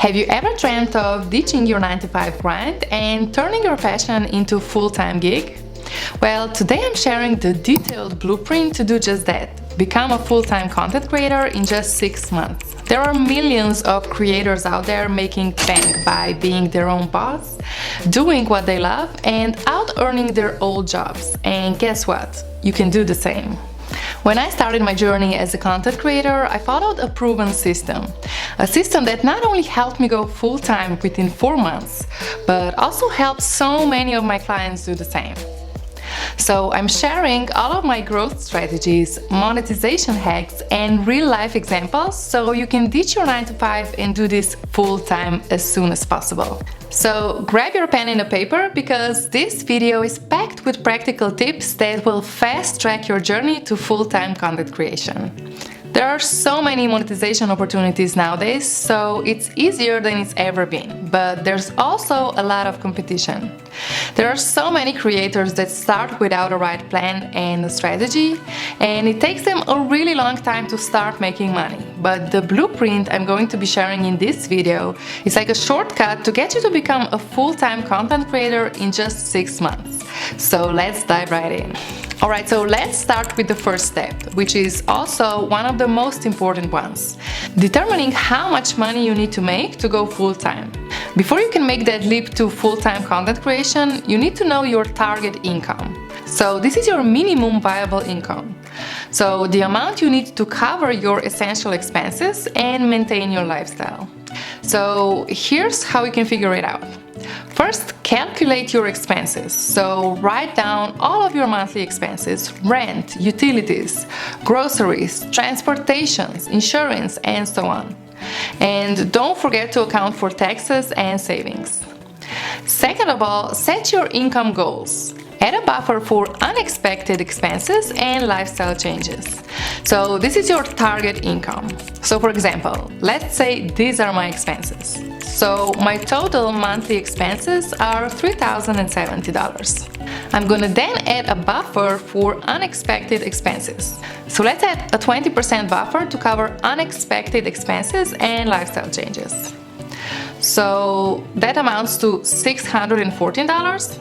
Have you ever dreamt of ditching your 9-to-5 grind and turning your passion into a full-time gig? Well, today I'm sharing the detailed blueprint to do just that. Become a full-time content creator in just 6 months. There are millions of creators out there making bank by being their own boss, doing what they love, and out-earning their old jobs. And guess what? You can do the same. When I started my journey as a content creator, I followed a proven system. A system that not only helped me go full-time within 4 months, but also helped so many of my clients do the same. So I'm sharing all of my growth strategies, monetization hacks, and real-life examples so you can ditch your 9-to-5 and do this full-time as soon as possible. So grab your pen and a paper because this video is packed with practical tips that will fast-track your journey to full-time content creation. There are so many monetization opportunities nowadays, so it's easier than it's ever been, but there's also a lot of competition. There are so many creators that start without a right plan and a strategy, and it takes them a really long time to start making money. But the blueprint I'm going to be sharing in this video is like a shortcut to get you to become a full-time content creator in just 6 months. So let's dive right in. Alright, so let's start with the first step, which is also one of the most important ones. Determining how much money you need to make to go full-time. Before you can make that leap to full-time content creation, you need to know your target income. So this is your minimum viable income. So the amount you need to cover your essential expenses and maintain your lifestyle. So here's how you can figure it out. First, calculate your expenses. So write down all of your monthly expenses: rent, utilities, groceries, transportations, insurance, and so on. And don't forget to account for taxes and savings. Second of all, set your income goals. Add a buffer for unexpected expenses and lifestyle changes. So this is your target income. So for example, let's say these are my expenses. So my total monthly expenses are $3,070. I'm gonna then add a buffer for unexpected expenses. So let's add a 20% buffer to cover unexpected expenses and lifestyle changes. So that amounts to $614.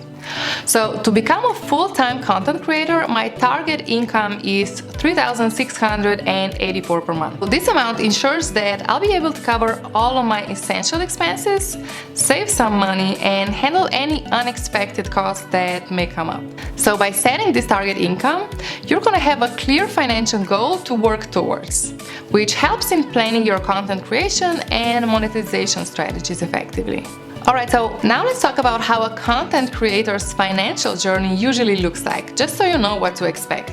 So to become a full-time content creator, my target income is $3,684 per month. This amount ensures that I'll be able to cover all of my essential expenses, save some money, and handle any unexpected costs that may come up. So by setting this target income, you're gonna have a clear financial goal to work towards, which helps in planning your content creation and monetization strategies effectively. Alright, so now let's talk about how a content creator's financial journey usually looks like, just so you know what to expect.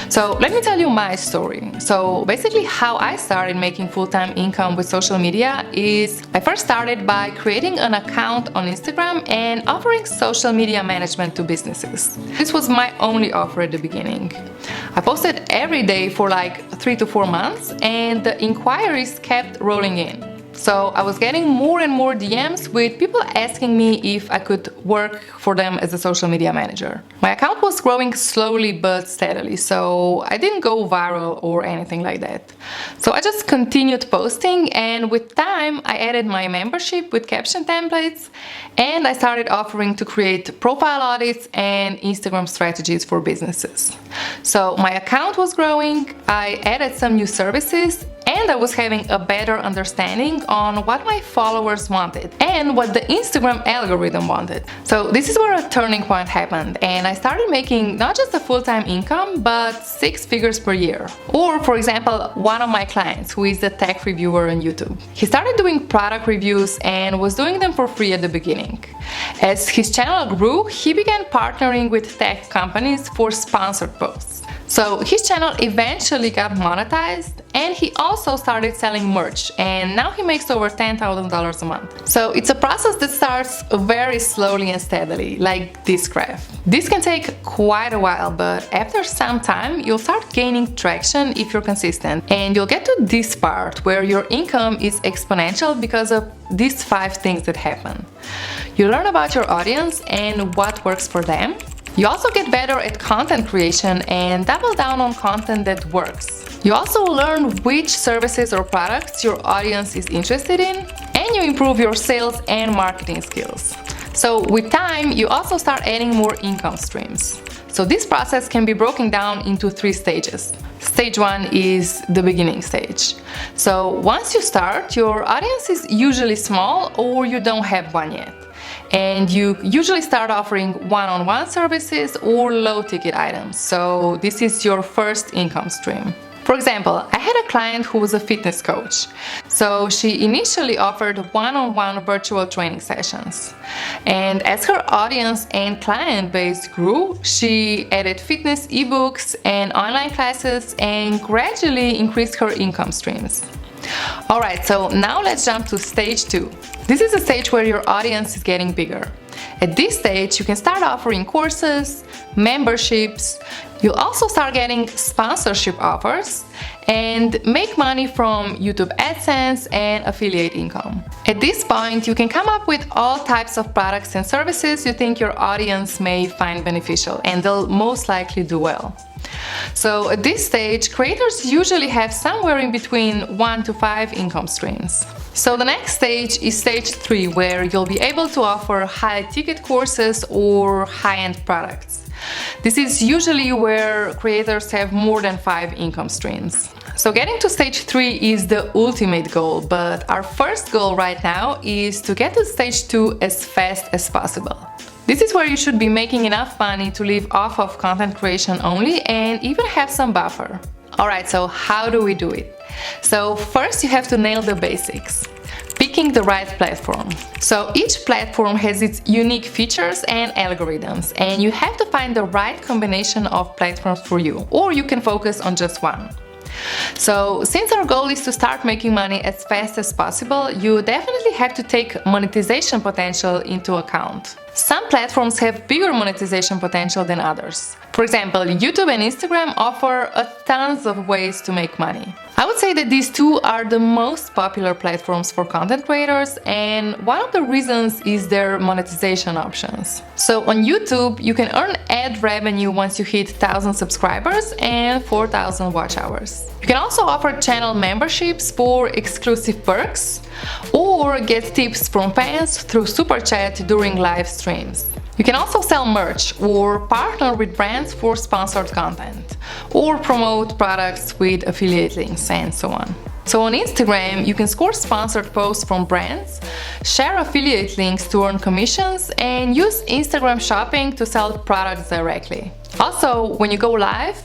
So let me tell you my story. So basically how I started making full-time income with social media is I first started by creating an account on Instagram and offering social media management to businesses. This was my only offer at the beginning. I posted every day for like 3 to 4 months and the inquiries kept rolling in. So I was getting more and more DMs with people asking me if I could work for them as a social media manager. My account was growing slowly but steadily, so I didn't go viral or anything like that. So I just continued posting, and with time I added my membership with caption templates, and I started offering to create profile audits and Instagram strategies for businesses. So my account was growing, I added some new services, and I was having a better understanding on what my followers wanted and what the Instagram algorithm wanted. So this is where a turning point happened, and I started making not just a full-time income, but 6 figures per year. Or for example, one of my clients who is a tech reviewer on YouTube. He started doing product reviews and was doing them for free at the beginning. As his channel grew, he began partnering with tech companies for sponsored posts. So his channel eventually got monetized, and he also started selling merch, and now he makes over $10,000 a month. So it's a process that starts very slowly and steadily, like this graph. This can take quite a while, but after some time you'll start gaining traction if you're consistent, and you'll get to this part where your income is exponential because of these 5 things that happen. You learn about your audience and what works for them. You also get better at content creation and double down on content that works. You also learn which services or products your audience is interested in, and you improve your sales and marketing skills. So with time, you also start adding more income streams. So this process can be broken down into 3 stages. Stage 1 is the beginning stage. So once you start, your audience is usually small or you don't have one yet. And you usually start offering one-on-one services or low-ticket items. So this is your first income stream. For example, I had a client who was a fitness coach. So she initially offered one-on-one virtual training sessions. And as her audience and client base grew, she added fitness ebooks and online classes and gradually increased her income streams. Alright, so now let's jump to stage 2. This is a stage where your audience is getting bigger. At this stage, you can start offering courses, memberships. You'll also start getting sponsorship offers and make money from YouTube AdSense and affiliate income. At this point, you can come up with all types of products and services you think your audience may find beneficial, and they'll most likely do well. So at this stage, creators usually have somewhere in between 1 to 5 income streams. So the next stage is stage 3, where you'll be able to offer high-ticket courses or high-end products. This is usually where creators have more than 5 income streams. So getting to stage 3 is the ultimate goal, but our first goal right now is to get to stage 2 as fast as possible. This is where you should be making enough money to live off of content creation only and even have some buffer. Alright, so how do we do it? So first you have to nail the basics. Picking the right platform. So each platform has its unique features and algorithms, and you have to find the right combination of platforms for you, or you can focus on just one. So since our goal is to start making money as fast as possible, you definitely have to take monetization potential into account. Some platforms have bigger monetization potential than others. For example, YouTube and Instagram offer tons of ways to make money. I would say that these two are the most popular platforms for content creators, and one of the reasons is their monetization options. So on YouTube, you can earn ad revenue once you hit 1,000 subscribers and 4,000 watch hours. You can also offer channel memberships for exclusive perks or get tips from fans through Super Chat during live streams. You can also sell merch or partner with brands for sponsored content, or promote products with affiliate links and so on. So on Instagram, you can score sponsored posts from brands, share affiliate links to earn commissions, and use Instagram shopping to sell products directly. Also, when you go live,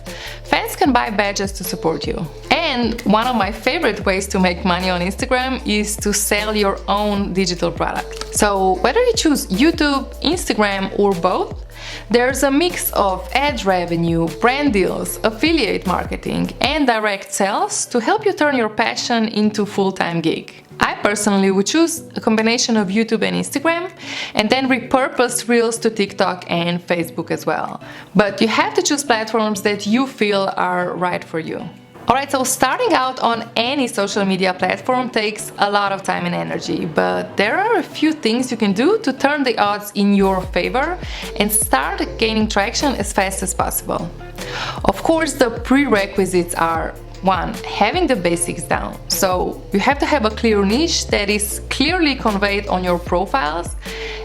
fans can buy badges to support you. And one of my favorite ways to make money on Instagram is to sell your own digital product. So whether you choose YouTube, Instagram, or both, there's a mix of ad revenue, brand deals, affiliate marketing, and direct sales to help you turn your passion into a full-time gig. I personally would choose a combination of YouTube and Instagram, and then repurpose Reels to TikTok and Facebook as well. But you have to choose platforms that you feel are right for you. Alright, so starting out on any social media platform takes a lot of time and energy, but there are a few things you can do to turn the odds in your favor and start gaining traction as fast as possible. Of course, the prerequisites are: 1. Having the basics down. So you have to have a clear niche that is clearly conveyed on your profiles,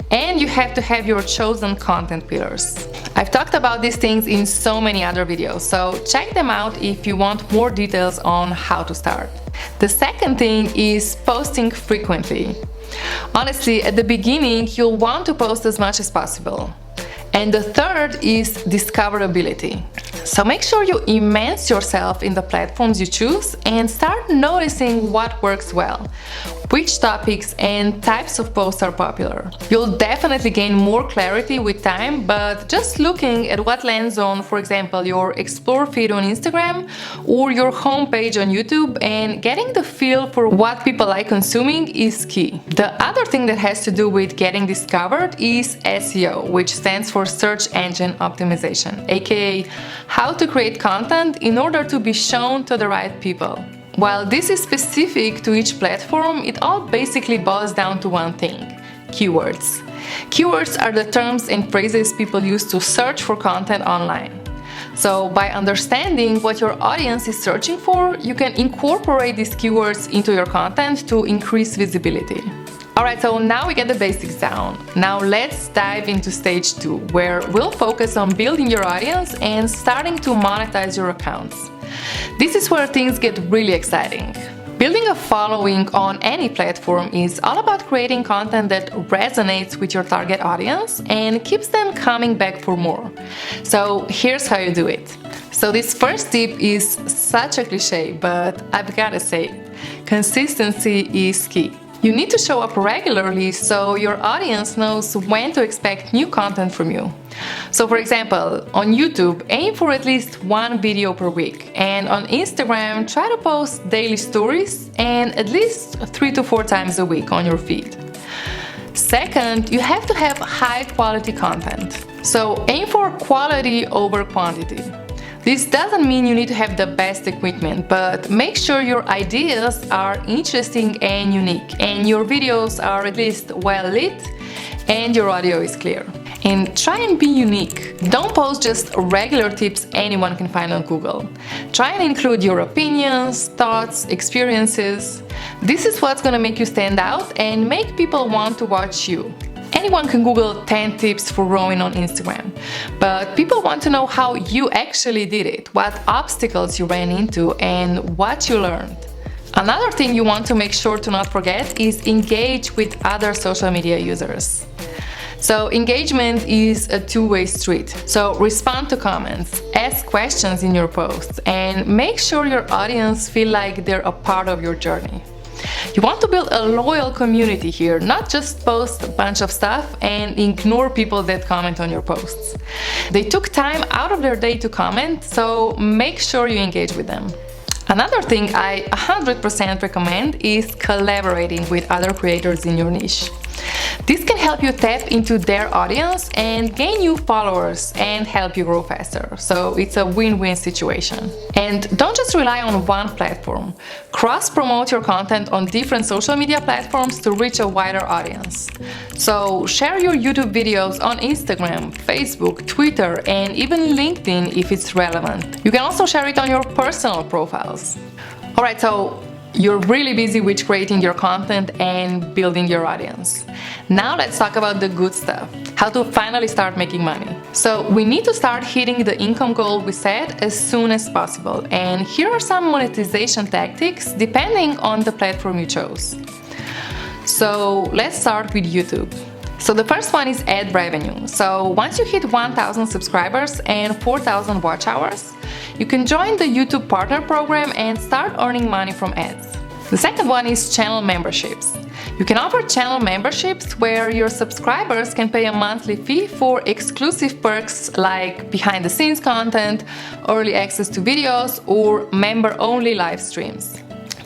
and you have to have your chosen content pillars. I've talked about these things in so many other videos, so check them out if you want more details on how to start. The second thing is posting frequently. Honestly, at the beginning, you'll want to post as much as possible. And the third is discoverability. So make sure you immerse yourself in the platforms you choose and start noticing what works well, which topics and types of posts are popular. You'll definitely gain more clarity with time, but just looking at what lands on, for example, your Explore feed on Instagram or your homepage on YouTube and getting the feel for what people like consuming is key. The other thing that has to do with getting discovered is SEO, which stands for Search Engine Optimization, aka how to create content in order to be shown to the right people. While this is specific to each platform, it all basically boils down to one thing: keywords. Keywords are the terms and phrases people use to search for content online. So by understanding what your audience is searching for, you can incorporate these keywords into your content to increase visibility. Alright, so now we get the basics down. Now let's dive into stage 2, where we'll focus on building your audience and starting to monetize your accounts. This is where things get really exciting. Building a following on any platform is all about creating content that resonates with your target audience and keeps them coming back for more. So here's how you do it. So this first tip is such a cliche, but I've gotta say it. Consistency is key. You need to show up regularly so your audience knows when to expect new content from you. So for example, on YouTube, aim for at least one video per week, and on Instagram, try to post daily stories and at least 3 to 4 times a week on your feed. Second, you have to have high quality content. So aim for quality over quantity. This doesn't mean you need to have the best equipment, but make sure your ideas are interesting and unique, and your videos are at least well lit and your audio is clear. And try and be unique. Don't post just regular tips anyone can find on Google. Try and include your opinions, thoughts, experiences. This is what's gonna make you stand out and make people want to watch you. Anyone can Google 10 tips for growing on Instagram, but people want to know how you actually did it, what obstacles you ran into, and what you learned. Another thing you want to make sure to not forget is engage with other social media users. So engagement is a two-way street. So respond to comments, ask questions in your posts, and make sure your audience feel like they're a part of your journey. You want to build a loyal community here, not just post a bunch of stuff and ignore people that comment on your posts. They took time out of their day to comment, so make sure you engage with them. Another thing I 100% recommend is collaborating with other creators in your niche. This can help you tap into their audience and gain new followers and help you grow faster. So it's a win-win situation. And don't just rely on one platform. Cross-promote your content on different social media platforms to reach a wider audience. So share your YouTube videos on Instagram, Facebook, Twitter, and even LinkedIn if it's relevant. You can also share it on your personal profiles. Alright, so you're really busy with creating your content and building your audience. Now let's talk about the good stuff, how to finally start making money. So we need to start hitting the income goal we set as soon as possible, and here are some monetization tactics depending on the platform you chose. So let's start with YouTube. So the first one is ad revenue. So once you hit 1,000 subscribers and 4,000 watch hours, you can join the YouTube Partner Program and start earning money from ads. The second one is channel memberships. You can offer channel memberships where your subscribers can pay a monthly fee for exclusive perks like behind-the-scenes content, early access to videos, or member-only live streams.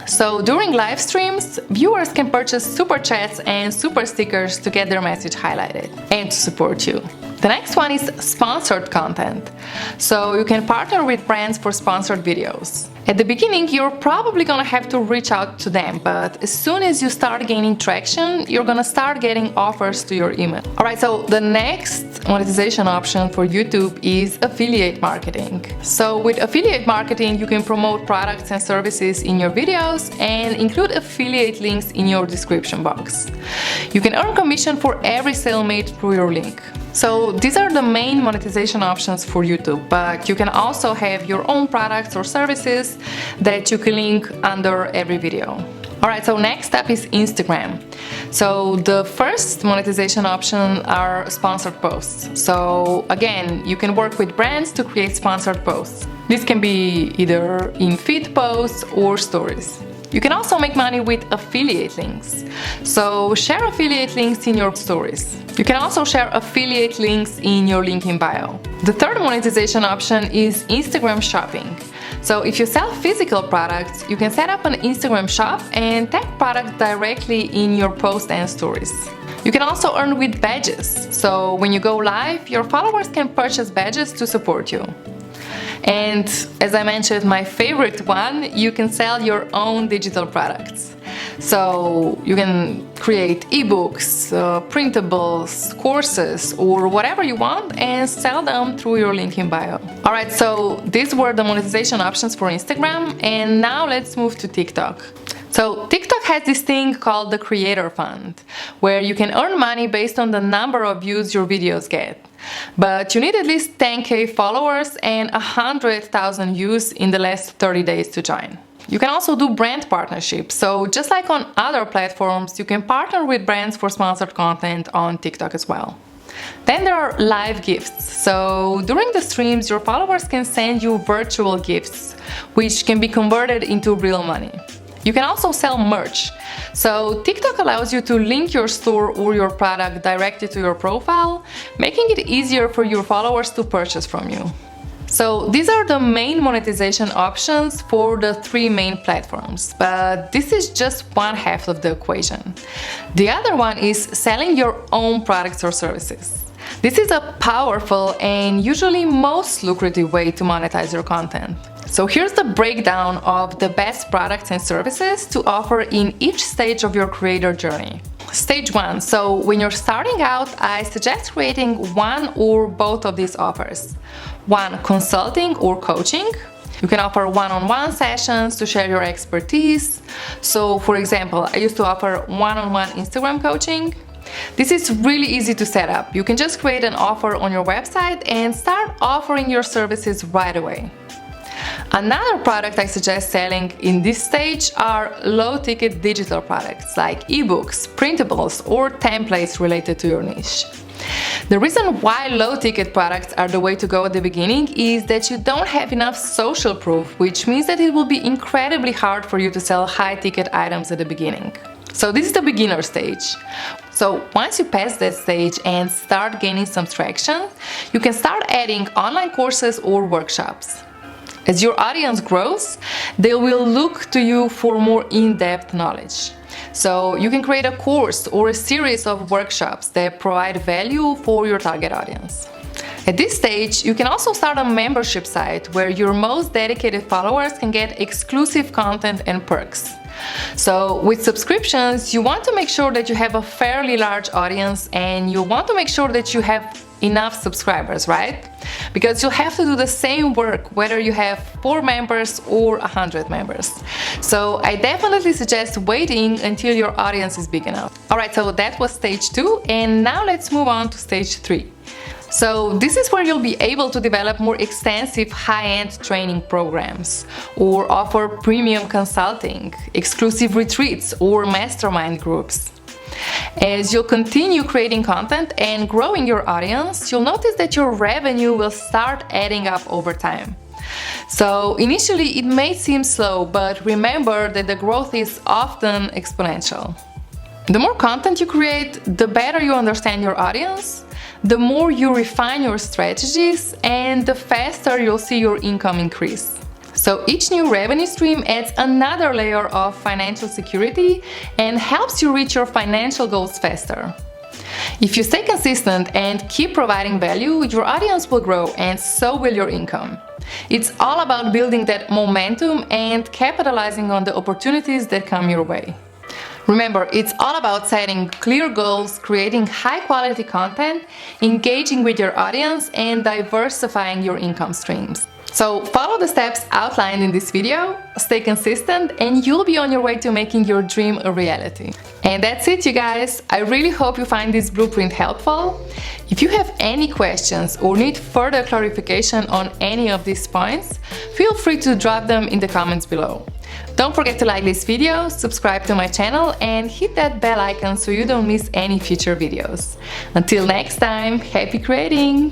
So during live streams, viewers can purchase super chats and super stickers to get their message highlighted and to support you. The next one is sponsored content. So you can partner with brands for sponsored videos. At the beginning, you're probably gonna have to reach out to them, but as soon as you start gaining traction, you're gonna start getting offers to your email. Alright, so the next monetization option for YouTube is affiliate marketing. So with affiliate marketing, you can promote products and services in your videos and include affiliate links in your description box. You can earn commission for every sale made through your link. So these are the main monetization options for YouTube, but you can also have your own products or services that you can link under every video. Alright, so next up is Instagram. So the first monetization option are sponsored posts. So again, you can work with brands to create sponsored posts. This can be either in feed posts or stories. You can also make money with affiliate links. So share affiliate links in your stories. You can also share affiliate links in your link in bio. The third monetization option is Instagram shopping. So if you sell physical products, you can set up an Instagram shop and tag products directly in your posts and stories. You can also earn with badges. So when you go live, your followers can purchase badges to support you. And as I mentioned, my favorite one, you can sell your own digital products. So you can create ebooks, printables, courses, or whatever you want and sell them through your link in bio. Alright, so these were the monetization options for Instagram, and now let's move to TikTok. So TikTok has this thing called the Creator Fund, where you can earn money based on the number of views your videos get. But you need at least 10K followers and 100,000 views in the last 30 days to join. You can also do brand partnerships. So just like on other platforms, you can partner with brands for sponsored content on TikTok as well. Then there are live gifts. So during the streams, your followers can send you virtual gifts, which can be converted into real money. You can also sell merch. So TikTok allows you to link your store or your product directly to your profile, making it easier for your followers to purchase from you. So these are the main monetization options for the 3 main platforms, but this is just one half of the equation. The other one is selling your own products or services. This is a powerful and usually most lucrative way to monetize your content. So here's the breakdown of the best products and services to offer in each stage of your creator journey. Stage 1. So when you're starting out, I suggest creating one or both of these offers. One, consulting or coaching. You can offer one-on-one sessions to share your expertise. So for example, I used to offer one-on-one Instagram coaching. This is really easy to set up. You can just create an offer on your website and start offering your services right away. Another product I suggest selling in this stage are low-ticket digital products like ebooks, printables, or templates related to your niche. The reason why low-ticket products are the way to go at the beginning is that you don't have enough social proof, which means that it will be incredibly hard for you to sell high-ticket items at the beginning. So this is the beginner stage. So once you pass that stage and start gaining some traction, you can start adding online courses or workshops. As your audience grows, they will look to you for more in-depth knowledge. So you can create a course or a series of workshops that provide value for your target audience. At this stage, you can also start a membership site where your most dedicated followers can get exclusive content and perks. So with subscriptions, you want to make sure that you have a fairly large audience and you want to make sure that you have enough subscribers, right? Because you'll have to do the same work whether you have 4 members or 100 members. So I definitely suggest waiting until your audience is big enough. Alright, so that was stage 2, and now let's move on to stage 3. So this is where you'll be able to develop more extensive high-end training programs or offer premium consulting, exclusive retreats or mastermind groups. As you'll continue creating content and growing your audience, you'll notice that your revenue will start adding up over time. So initially it may seem slow, but remember that the growth is often exponential. The more content you create, the better you understand your audience, the more you refine your strategies, and the faster you'll see your income increase. So each new revenue stream adds another layer of financial security and helps you reach your financial goals faster. If you stay consistent and keep providing value, your audience will grow and so will your income. It's all about building that momentum and capitalizing on the opportunities that come your way. Remember, it's all about setting clear goals, creating high-quality content, engaging with your audience, and diversifying your income streams. So follow the steps outlined in this video, stay consistent, and you'll be on your way to making your dream a reality. And that's it, you guys. I really hope you find this blueprint helpful. If you have any questions or need further clarification on any of these points, feel free to drop them in the comments below. Don't forget to like this video, subscribe to my channel, and hit that bell icon so you don't miss any future videos. Until next time, happy creating!